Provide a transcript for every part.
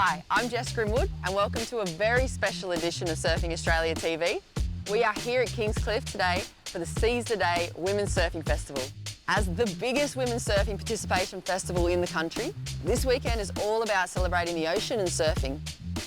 Hi, I'm Jess Grimwood and welcome to a very special edition of Surfing Australia TV. We are here at Kingscliff today for the Seize the Day Women's Surfing Festival. As the biggest women's surfing participation festival in the country, this weekend is all about celebrating the ocean and surfing.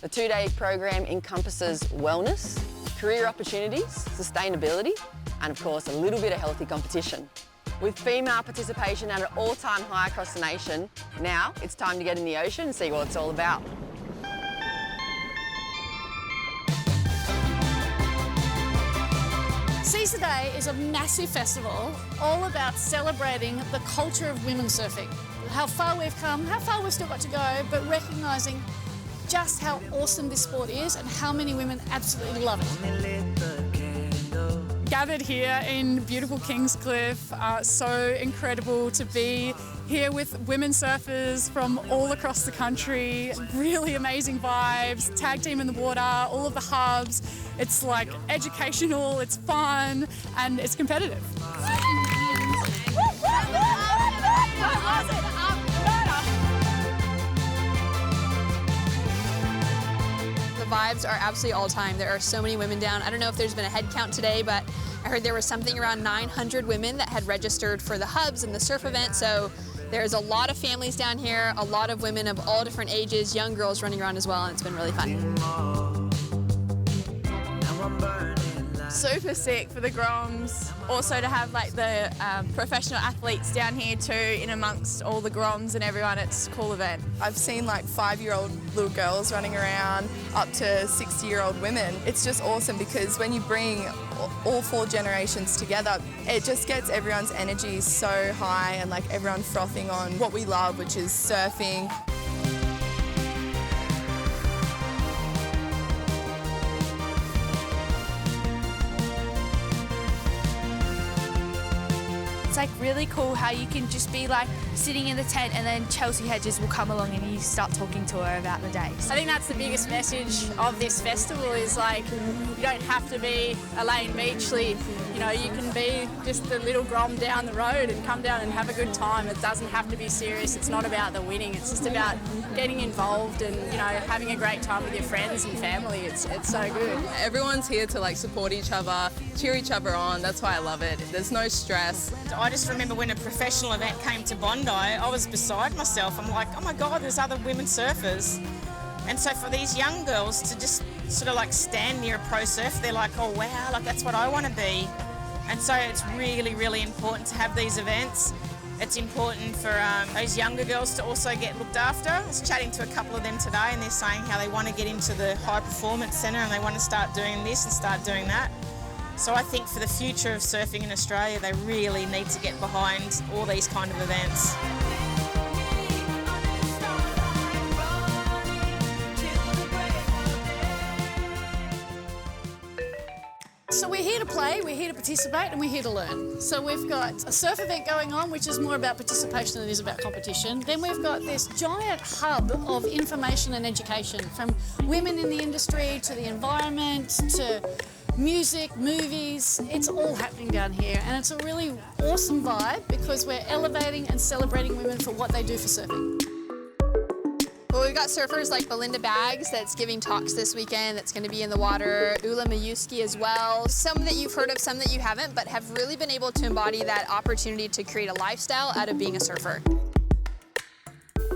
The two-day program encompasses wellness, career opportunities, sustainability, and of course a little bit of healthy competition. With female participation at an all-time high across the nation, now it's time to get in the ocean and see what it's all about. Seize the Day is a massive festival all about celebrating the culture of women surfing. How far we've come, how far we've still got to go, but recognising just how awesome this sport is and how many women absolutely love it. Gathered here in beautiful Kingscliff, so incredible to be here with women surfers from all across the country. Really amazing vibes, tag team in the water, all of the hubs. It's like educational, it's fun, and it's competitive. The vibes are absolutely all time. There are so many women down. I don't know if there's been a head count today, but I heard there was something around 900 women that had registered for the hubs and the surf event. So there's a lot of families down here, a lot of women of all different ages, young girls running around as well, and it's been really fun. Super sick for the Groms. Also to have like the professional athletes down here too, in amongst all the Groms and everyone. It's a cool event. I've seen like 5-year-old little girls running around up to 60-year-old women. It's just awesome because when you bring all 4 generations together, it just gets everyone's energy so high and like everyone frothing on what we love, which is surfing. It's like really cool how you can just be like sitting in the tent and then Chelsea Hedges will come along and you start talking to her about the day. I think that's the biggest message of this festival is like, you don't have to be a Layne Beachley, you know, you can be just the little Grom down the road and come down and have a good time. It doesn't have to be serious, it's not about the winning, it's just about getting involved and, you know, having a great time with your friends and family. It's so good. Everyone's here to like support each other, cheer each other on, that's why I love it. There's no stress. I just remember when a professional event came to Bondi, I was beside myself. I'm like, oh my God, there's other women surfers. And so for these young girls to just sort of like stand near a pro surf, they're like, oh wow, like that's what I want to be. And so it's really, really important to have these events. It's important for those younger girls to also get looked after. I was chatting to a couple of them today and they're saying how they want to get into the high performance centre and they want to start doing this and start doing that. So I think for the future of surfing in Australia, they really need to get behind all these kind of events. So we're here to play, we're here to participate, and we're here to learn. So we've got a surf event going on, which is more about participation than it is about competition. Then we've got this giant hub of information and education, from women in the industry to the environment to music, movies. It's all happening down here, and it's a really awesome vibe because we're elevating and celebrating women for what they do for surfing. Well, we've got surfers like Belinda Baggs that's giving talks this weekend that's going to be in the water, Ula Mayuski as well. Some that you've heard of, some that you haven't, but have really been able to embody that opportunity to create a lifestyle out of being a surfer.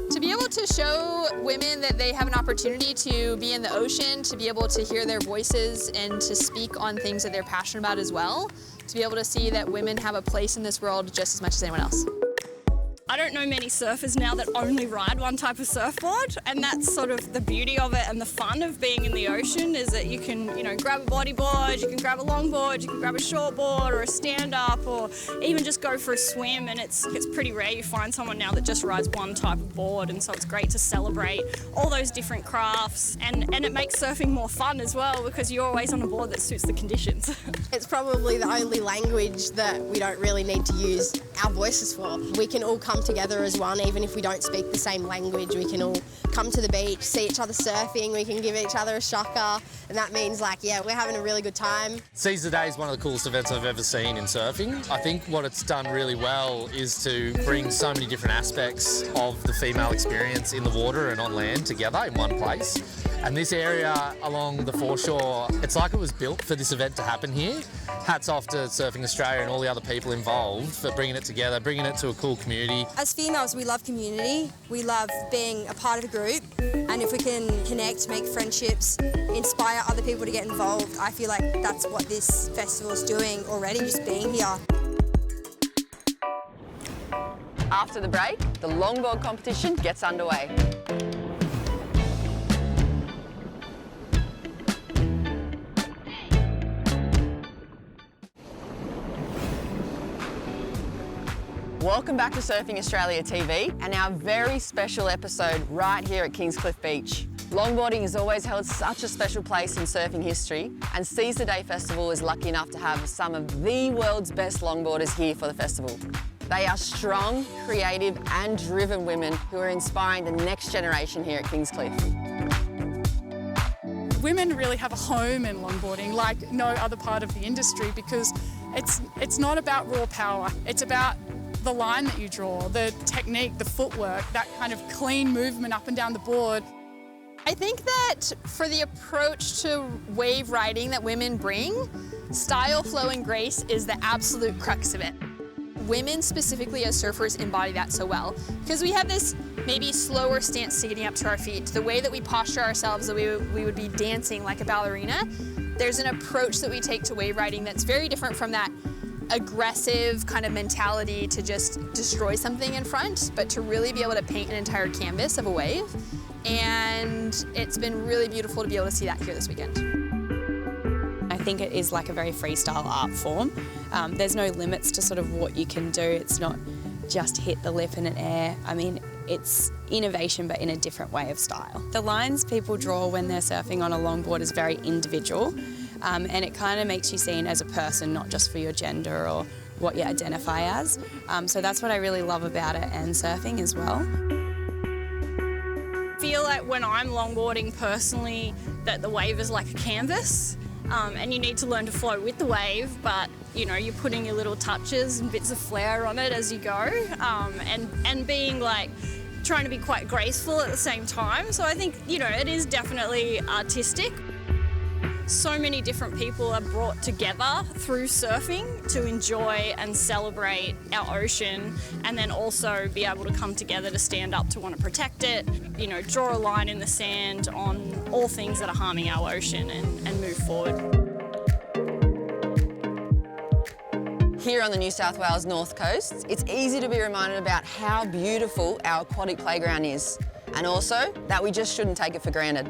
To be able to show women that they have an opportunity to be in the ocean, to be able to hear their voices and to speak on things that they're passionate about as well, to be able to see that women have a place in this world just as much as anyone else. I don't know many surfers now that only ride one type of surfboard, and that's sort of the beauty of it and the fun of being in the ocean is that you can, you know, grab a bodyboard, you can grab a longboard, you can grab a shortboard or a stand-up or even just go for a swim, and it's pretty rare you find someone now that just rides one type of board, and so it's great to celebrate all those different crafts and it makes surfing more fun as well because you're always on a board that suits the conditions. It's probably the only language that we don't really need to use our voices for. We can all come together as one, even if we don't speak the same language. We can all come to the beach, see each other surfing, we can give each other a shaka, and that means like, yeah, we're having a really good time. Seize the Day is one of the coolest events I've ever seen in surfing. I think what it's done really well is to bring so many different aspects of the female experience in the water and on land together in one place. And this area along the foreshore, it's like it was built for this event to happen here. Hats off to Surfing Australia and all the other people involved for bringing it together, bringing it to a cool community. As females, we love community. We love being a part of a group. And if we can connect, make friendships, inspire other people to get involved, I feel like that's what this festival's doing already, just being here. After the break, the longboard competition gets underway. Welcome back to Surfing Australia TV and our very special episode right here at Kingscliff Beach. Longboarding has always held such a special place in surfing history, and Seize the Day Festival is lucky enough to have some of the world's best longboarders here for the festival. They are strong, creative and driven women who are inspiring the next generation here at Kingscliff. Women really have a home in longboarding like no other part of the industry, because it's not about raw power, it's about the line that you draw, the technique, the footwork, that kind of clean movement up and down the board. I think that for the approach to wave riding that women bring, style, flow and grace is the absolute crux of it. Women specifically as surfers embody that so well, because we have this maybe slower stance to getting up to our feet, the way that we posture ourselves, the way we would be dancing like a ballerina. There's an approach that we take to wave riding that's very different from that aggressive kind of mentality to just destroy something in front, but to really be able to paint an entire canvas of a wave. And it's been really beautiful to be able to see that here this weekend. I think it is like a very freestyle art form. There's no limits to sort of what you can do. It's not just hit the lip in an air. I mean, it's innovation, but in a different way of style. The lines people draw when they're surfing on a longboard is very individual. And it kind of makes you seen as a person, not just for your gender or what you identify as. So that's what I really love about it and surfing as well. I feel like when I'm longboarding personally that the wave is like a canvas, and you need to learn to flow with the wave, but you know, you're putting your little touches and bits of flair on it as you go, and being like trying to be quite graceful at the same time. So I think, you know, it is definitely artistic. So many different people are brought together through surfing to enjoy and celebrate our ocean, and then also be able to come together to stand up to want to protect it, you know, draw a line in the sand on all things that are harming our ocean and move forward. Here on the New South Wales North Coast, it's easy to be reminded about how beautiful our aquatic playground is, and also that we just shouldn't take it for granted.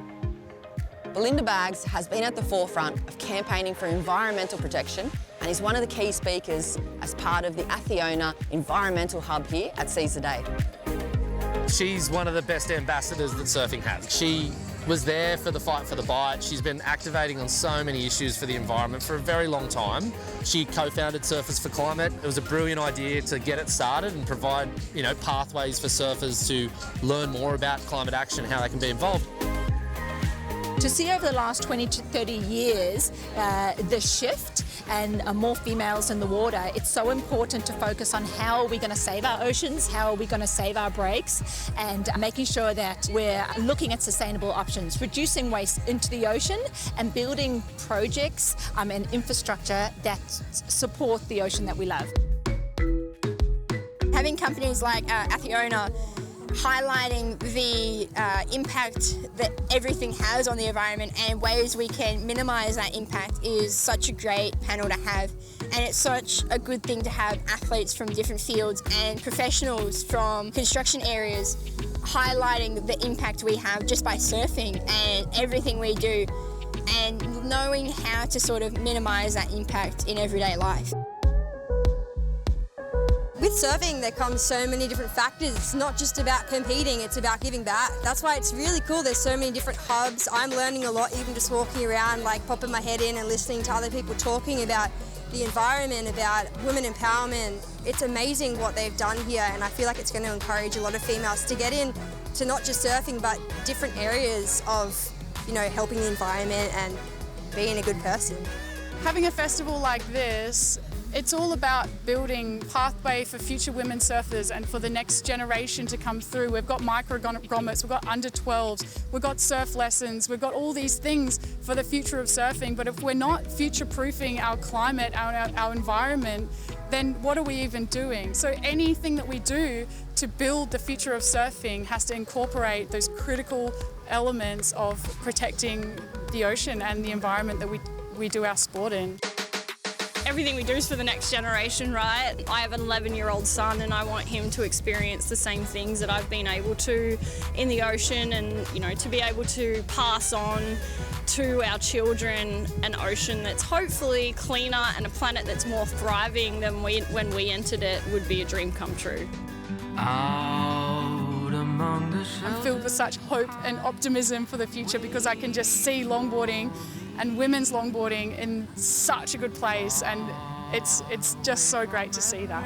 Belinda Baggs has been at the forefront of campaigning for environmental protection and is one of the key speakers as part of the Athiona Environmental Hub here at Seize the Day. She's one of the best ambassadors that surfing has. She was there for the fight for the bite. She's been activating on so many issues for the environment for a very long time. She co-founded Surfers for Climate. It was a brilliant idea to get it started and provide, you know, pathways for surfers to learn more about climate action, how they can be involved. To see over the last 20 to 30 years the shift and more females in the water, it's so important to focus on how are we going to save our oceans, how are we going to save our breaks, and making sure that we're looking at sustainable options, reducing waste into the ocean and building projects and infrastructure that support the ocean that we love. Having companies like Athiona highlighting the impact that everything has on the environment and ways we can minimise that impact is such a great panel to have, and it's such a good thing to have athletes from different fields and professionals from construction areas highlighting the impact we have just by surfing and everything we do, and knowing how to sort of minimise that impact in everyday life. With surfing, there comes so many different factors. It's not just about competing, it's about giving back. That's why it's really cool. There's so many different hubs. I'm learning a lot, even just walking around, like popping my head in and listening to other people talking about the environment, about women empowerment, It's amazing what they've done here, and I feel like it's going to encourage a lot of females to get in to not just surfing, but different areas of, you know, helping the environment and being a good person. Having a festival like this, it's all about building pathway for future women surfers and for the next generation to come through. We've got micro grommets, we've got under 12s, we've got surf lessons, we've got all these things for the future of surfing. But if we're not future-proofing our climate, our environment, then what are we even doing? So anything that we do to build the future of surfing has to incorporate those critical elements of protecting the ocean and the environment that we do our sport in. Everything we do is for the next generation, right? I have an 11-year-old son and I want him to experience the same things that I've been able to in the ocean, and, you know, to be able to pass on to our children an ocean that's hopefully cleaner and a planet that's more thriving than when we entered it would be a dream come true. I'm filled with such hope and optimism for the future because I can just see longboarding and women's longboarding in such a good place, and it's just so great to see that.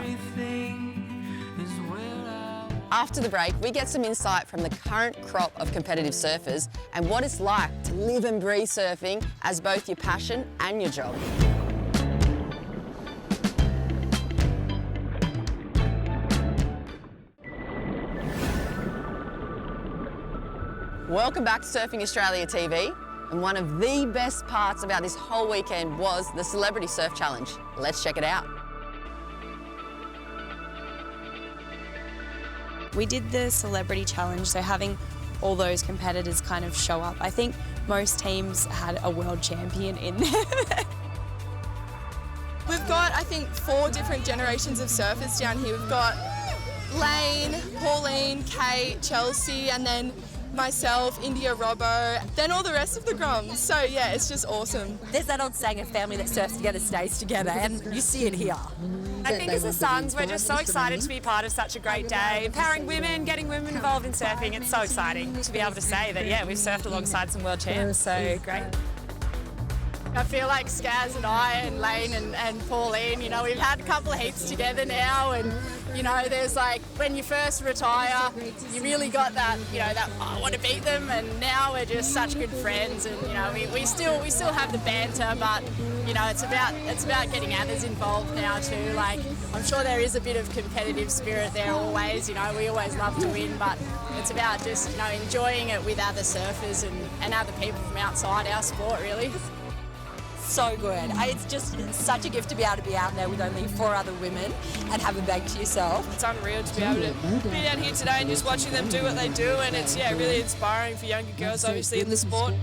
After the break, we get some insight from the current crop of competitive surfers and what it's like to live and breathe surfing as both your passion and your job. Welcome back to Surfing Australia TV. And one of the best parts about this whole weekend was the Celebrity Surf Challenge. Let's check it out. We did the Celebrity Challenge, so having all those competitors kind of show up. I think most teams had a world champion in there. We've got, I think, 4 different generations of surfers down here. We've got Layne, Pauline, Kate, Chelsea, and then myself, India, Robbo, then all the rest of the Groms. So yeah, it's just awesome. There's that old saying, a family that surfs together stays together, and you see it here. I think as the Suns, we're just so excited to be part of such a great day. Empowering women, getting women involved in surfing, it's so exciting to be able to say that, yeah, we've surfed alongside some world champs, so great. I feel like Skaz and I and Layne and Pauline, you know, we've had a couple of heats together now, and, you know, there's like, when you first retire, you really got that, you know, that, oh, I want to beat them, and now we're just such good friends, and, you know, we still have the banter, but, you know, it's about getting others involved now too. Like, I'm sure there is a bit of competitive spirit there always, you know, we always love to win, but it's about just, you know, enjoying it with other surfers and other people from outside our sport, really. So good. It's just such a gift to be able to be out there with only 4 other women and have a bag to yourself. It's unreal to be able to be down here today and just watching them do what they do, and it's, yeah, really inspiring for younger girls, obviously, in the sport.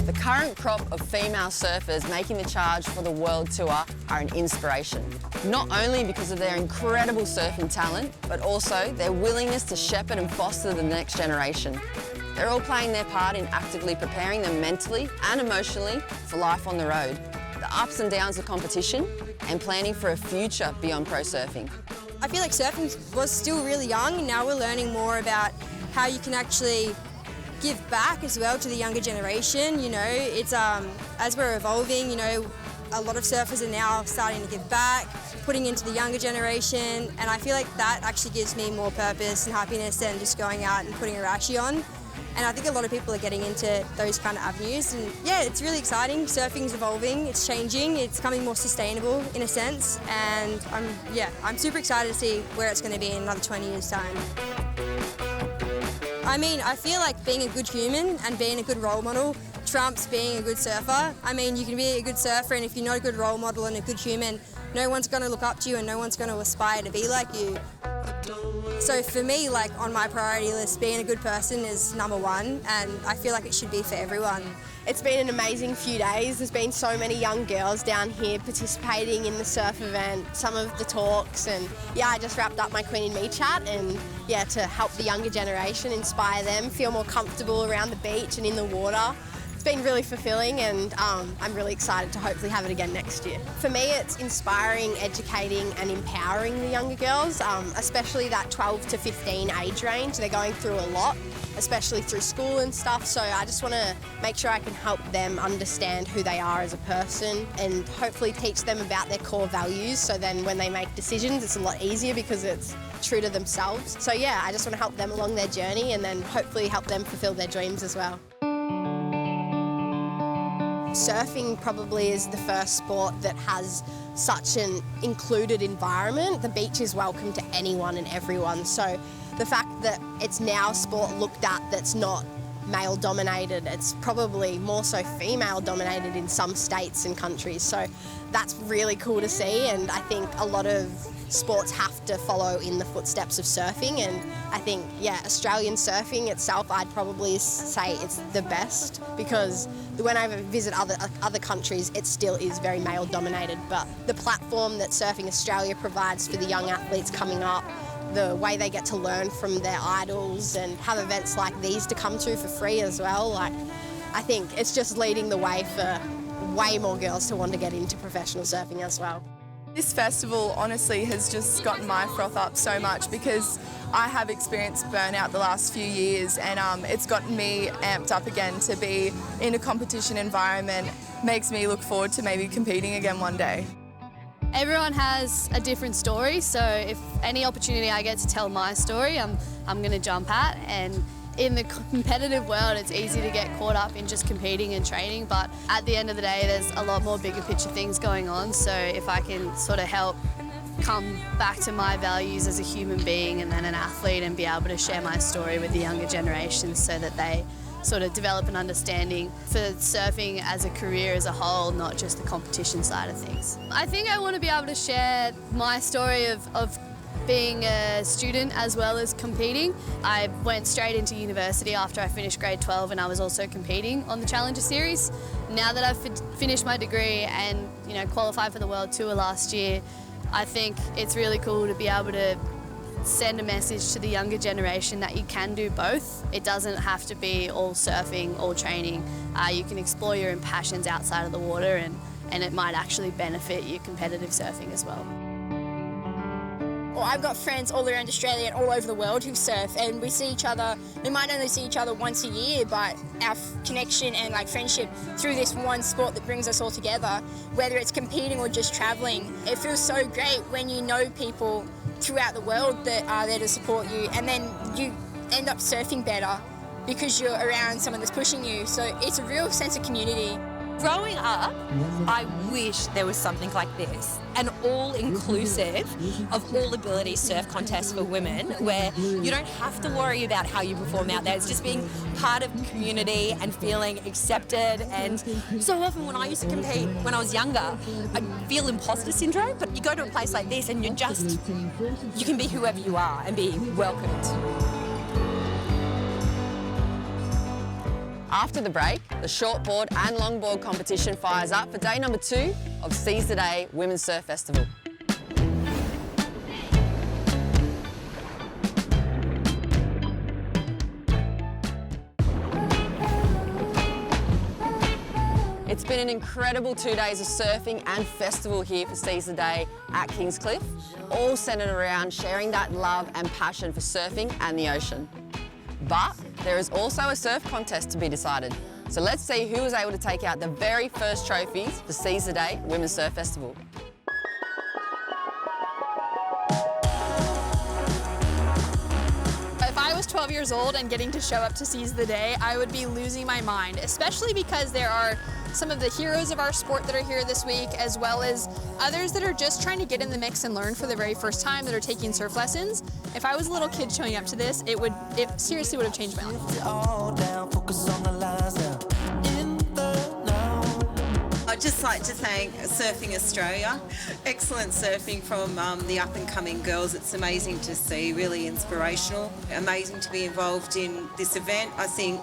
The current crop of female surfers making the charge for the World Tour are an inspiration. Not only because of their incredible surfing talent, but also their willingness to shepherd and foster the next generation. They're all playing their part in actively preparing them mentally and emotionally for life on the road, the ups and downs of competition, and planning for a future beyond pro surfing. I feel like surfing was still really young, and now we're learning more about how you can actually give back as well to the younger generation. You know, it's as we're evolving, you know, a lot of surfers are now starting to give back, putting into the younger generation, and I feel like that actually gives me more purpose and happiness than just going out and putting a rashie on. And I think a lot of people are getting into those kind of avenues, and yeah, it's really exciting. Surfing's evolving, it's changing, it's becoming more sustainable in a sense, and I'm super excited to see where it's going to be in another 20 years' time. I mean, I feel like being a good human and being a good role model trumps being a good surfer. I mean, you can be a good surfer, and if you're not a good role model and a good human, no one's going to look up to you and no one's going to aspire to be like you. So for me, like, on my priority list, being a good person is #1, and I feel like it should be for everyone. It's been an amazing few days. There's been so many young girls down here participating in the surf event, some of the talks, and yeah, I just wrapped up my Queen and Me chat, and yeah, to help the younger generation, inspire them, feel more comfortable around the beach and in the water. It's been really fulfilling, and I'm really excited to hopefully have it again next year. For me, it's inspiring, educating and empowering the younger girls, especially that 12 to 15 age range. They're going through a lot. especially through school and stuff. So I just want to make sure I can help them understand who they are as a person and hopefully teach them about their core values, so then when they make decisions it's a lot easier because it's true to themselves. So yeah, I just want to help them along their journey and then hopefully help them fulfill their dreams as well. Surfing probably is the first sport that has such an included environment. The beach is welcome to anyone and everyone. So the fact that it's now a sport looked at that's not male dominated, it's probably more so female dominated in some states and countries. So that's really cool to see, and I think a lot of sports have to follow in the footsteps of surfing, and I think, yeah, Australian surfing itself, I'd probably say it's the best, because when I visit other countries, it still is very male dominated, but the platform that Surfing Australia provides for the young athletes coming up, the way they get to learn from their idols and have events like these to come to for free as well, like, I think it's just leading the way for way more girls to want to get into professional surfing as well. This festival honestly has just gotten my froth up so much because I have experienced burnout the last few years, and it's gotten me amped up again to be in a competition environment. Makes me look forward to maybe competing again one day. Everyone has a different story, so if any opportunity I get to tell my story, I'm going to jump at. And in the competitive world, it's easy to get caught up in just competing and training, but at the end of the day, there's a lot more bigger picture things going on. So if I can sort of help come back to my values as a human being and then an athlete and be able to share my story with the younger generations so that they sort of develop an understanding for surfing as a career as a whole, not just the competition side of things. I think I want to be able to share my story of being a student as well as competing. I went straight into university after I finished grade 12, and I was also competing on the Challenger Series. Now that I've finished my degree and qualified for the World Tour last year, I think it's really cool to be able to send a message to the younger generation that you can do both. It doesn't have to be all surfing, all training. You can explore your own passions outside of the water, and it might actually benefit your competitive surfing as well. Well, I've got friends all around Australia and all over the world who surf, and we see each other. We might only see each other once a year, but our connection and friendship through this one sport that brings us all together, whether it's competing or just travelling, it feels so great when you know people throughout the world that are there to support you, and then you end up surfing better because you're around someone that's pushing you. So it's a real sense of community. Growing up, I wish there was something like this, an all-inclusive of all-ability surf contest for women, where you don't have to worry about how you perform out there. It's just being part of community and feeling accepted. And so often when I used to compete when I was younger, I'd feel imposter syndrome, but you go to a place like this and you can be whoever you are and be welcomed. After the break, the shortboard and longboard competition fires up for day number 2 of Seize the Day Women's Surf Festival. It's been an incredible 2 days of surfing and festival here for Seize the Day at Kingscliff, all centred around sharing that love and passion for surfing and the ocean. But there is also a surf contest to be decided. So let's see who was able to take out the very first trophies for Seize the Day Women's Surf Festival. If I was 12 years old and getting to show up to Seize the Day, I would be losing my mind, especially because there are some of the heroes of our sport that are here this week, as well as others that are just trying to get in the mix and learn for the very first time, that are taking surf lessons. If I was a little kid showing up to this, it seriously would have changed my life. I'd just like to thank Surfing Australia. Excellent surfing from the up-and-coming girls. It's amazing to see, really inspirational. Amazing to be involved in this event. I think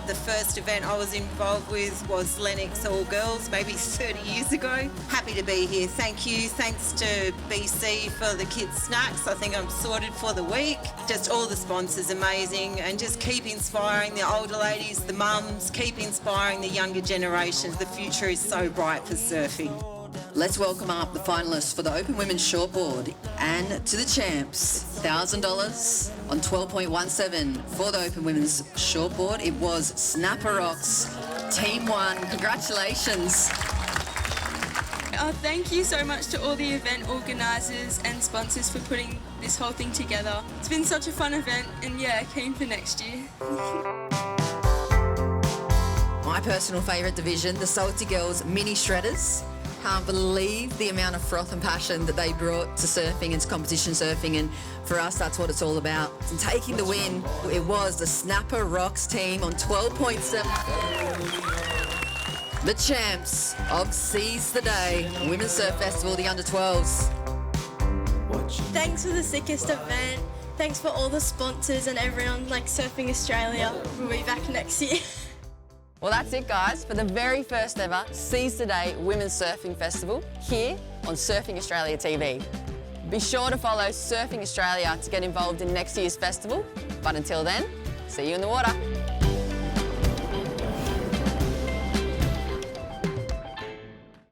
the first event I was involved with was Lennox All Girls, maybe 30 years ago. Happy to be here. Thank you. Thanks to BC for the kids' snacks. I think I'm sorted for the week. Just all the sponsors, amazing. And just keep inspiring the older ladies, the mums, keep inspiring the younger generations. The future is so bright for surfing. Let's welcome up the finalists for the Open Women's Shortboard and to the champs. $1,000 on 12.17 for the Open Women's Shortboard. It was Snapper Rocks, Team 1. Congratulations. Oh, thank you so much to all the event organisers and sponsors for putting this whole thing together. It's been such a fun event and yeah, keen for next year. My personal favourite division, the Salty Girls Mini Shredders. Can't believe the amount of froth and passion that they brought to surfing and to competition surfing, and for us that's what it's all about. And taking the win, it was the Snapper Rocks team on 12.7. The champs of Seize the Day Women's Surf Festival, the under-12s. Thanks for the sickest event. Thanks for all the sponsors and everyone like Surfing Australia. We'll be back next year. Well, that's it, guys, for the very first ever Seize the Day Women's Surfing Festival here on Surfing Australia TV. Be sure to follow Surfing Australia to get involved in next year's festival. But until then, see you in the water.